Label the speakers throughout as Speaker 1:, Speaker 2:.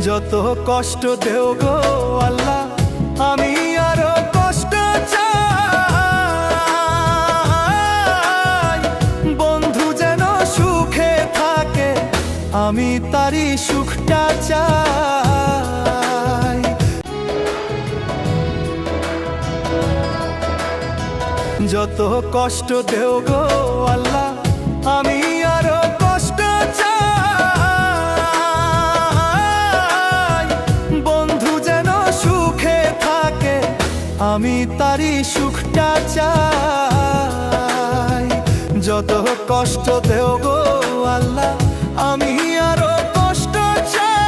Speaker 1: যত কষ্ট দেও গো আল্লাহ, আমি আরো কষ্ট চাই। বন্ধু যেন সুখে থাকে, আমি তারই সুখটা চাই। যত কষ্ট দেও গো আল্লাহ, আমি আরো কষ্ট চাই। বন্ধু যেন সুখে থাকে, আমি তারই সুখটা চাই। যত কষ্ট দেও গো আল্লাহ, আমি আরো কষ্ট চাই।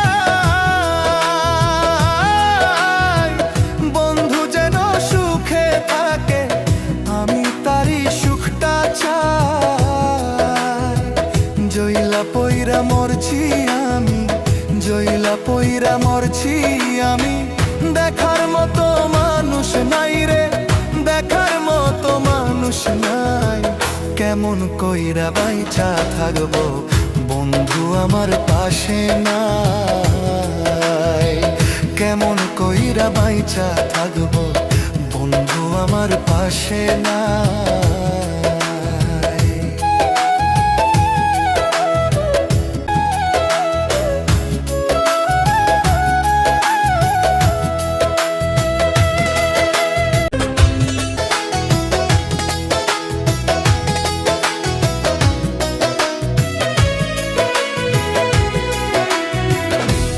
Speaker 1: বন্ধু যেন সুখে থাকে, আমি তারই সুখটা চাই। জইলা পইরা মরছি আমি, জইলা পইরা মরছি আমি। দেখার মতো মানুষ নাই রে, দেখার মতো মানুষ নাই। কেমন কইরা বাইচা থাকবো, বন্ধু আমার পাশে নাই। কেমন কইরা বাইচা থাকবো, বন্ধু আমার পাশে নাই।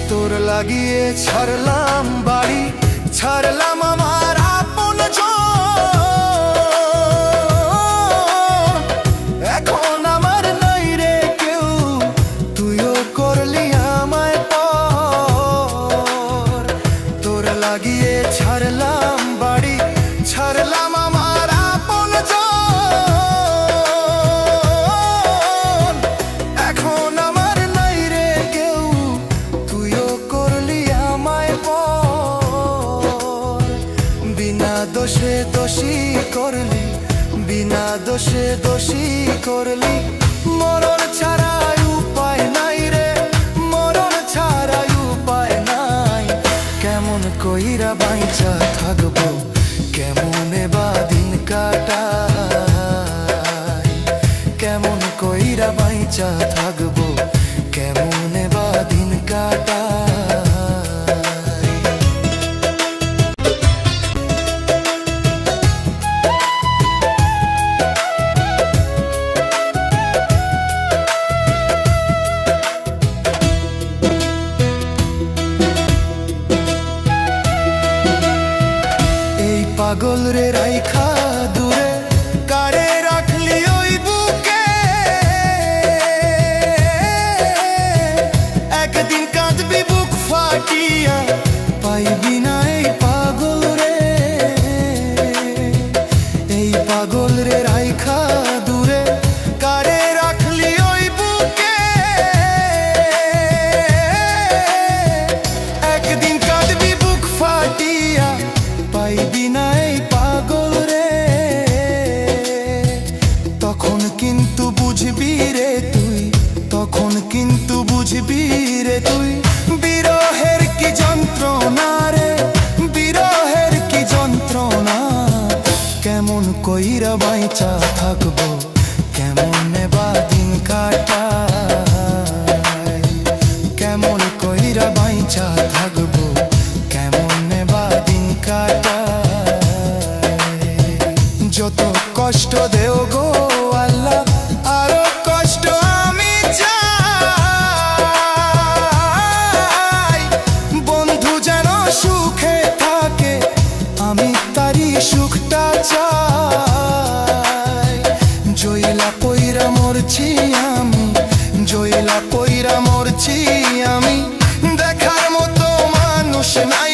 Speaker 1: তোর লাগিয়ে ছাড়লাম বাড়ি, ছাড়লাম আমার আপন জন। এখন আমার নাই রে কেউ, তুইও করলি আমায় পর। তোর লাগিয়ে ছাড়লাম বাড়ি, ছাড়লাম আমার আপন জন। এখন আমার নাই রে কেউ, তুইও করলি আমায় পর। বিনা দোষে দোষী করলি, বিনা দোষে দোষী করলি। মরণ ছাড়াই উপায় নাই রে, মরণ ছাড়াই উপায় নাই। কেমন কইরা বাইচা থাকবো, কেমনে বা দিন কাটাই। কেমন কইরা বাইচা থাকবো, কেমনে বা দিন কাটাই। পাগল রে রাইখা দূরে, কারে রাখলি ওই বুকে। একদিন কাঁদবি বুক ফাটিয়া, পাইবি না এই পাগল রে। এই পাগল রে রাইখা দূরে, কারে রাখলি ওই বুকে। একদিন কাঁদবি বুক ফাটিয়া, পাইবি না এই পাগল রে। তখন কিন্তু বুঝবি রে তুই, তখন কিন্তু বুঝবি রে তুই। বিরহের কি যন্ত্রণা রে, বিরহের কি যন্ত্রণা। কেমন কইরা বাইচা থাকবো, কেমনে বা দিন কাটাই। কেমন কইরা বাইচা থাকবো, কেমনে বা দিন কাটাই। যত কষ্ট দেও গো আল্লাহ, আরো কষ্ট আমি চাই। বন্ধু যেন সুখে থাকে, আমি তারই সুখটা চাই। জইলা পইরা মরছি আমি, জইলা পইরা মরছি আমি। দেখার মতো মানুষ নাই